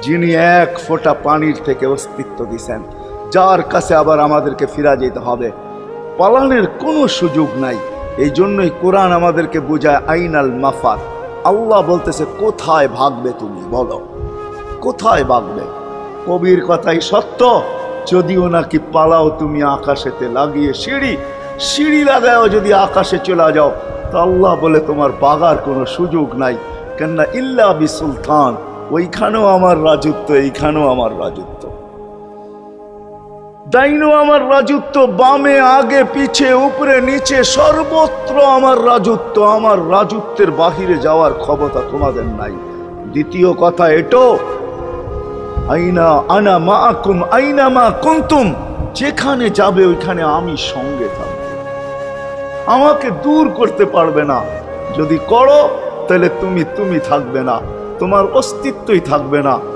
যিনি এক ফোঁটা পানির থেকে অস্তিত্ব দিছেন, যার কাছে আবার আমাদেরকে ফিরা যেতে হবে। পালানোর কোনো সুযোগ নাই। এই জন্যই কোরআন আমাদেরকে বোঝায় আইনাল মাফার। আল্লাহ বলতেছে কোথায় ভাগবে তুমি বলো, কোথায় ভাগবে? কবির কথাই সত্য, যদিও নাকি পালাও তুমি আকাশেতে লাগিয়ে সিঁড়ি লাগাও যদি আকাশে চলে যাও, তা আল্লাহ বলে তোমার বাগার কোনো সুযোগ নাই। কেননা ইল্লা বিসুলতান, ওইখানেও আমার রাজত্ব, এইখানেও আমার রাজত্ব, ডাইনো আমার রাজত্ব, বামে আগে পিছে উপরে নিচে সর্বত্র আমার রাজত্ব। আমার রাজত্বের বাহিরে যাওয়ার ক্ষমতা তোমাদের নাই। দ্বিতীয় কথা এটো, আইনা আনা মাআকুম আইনা মা কুনতুম, যেখানে যাবে ওইখানে আমি সঙ্গে থাকব, আমাকে দূর করতে পারবে না। যদি করো তাহলে তুমি থাকবে না, তোমার অস্তিত্বই থাকবে না।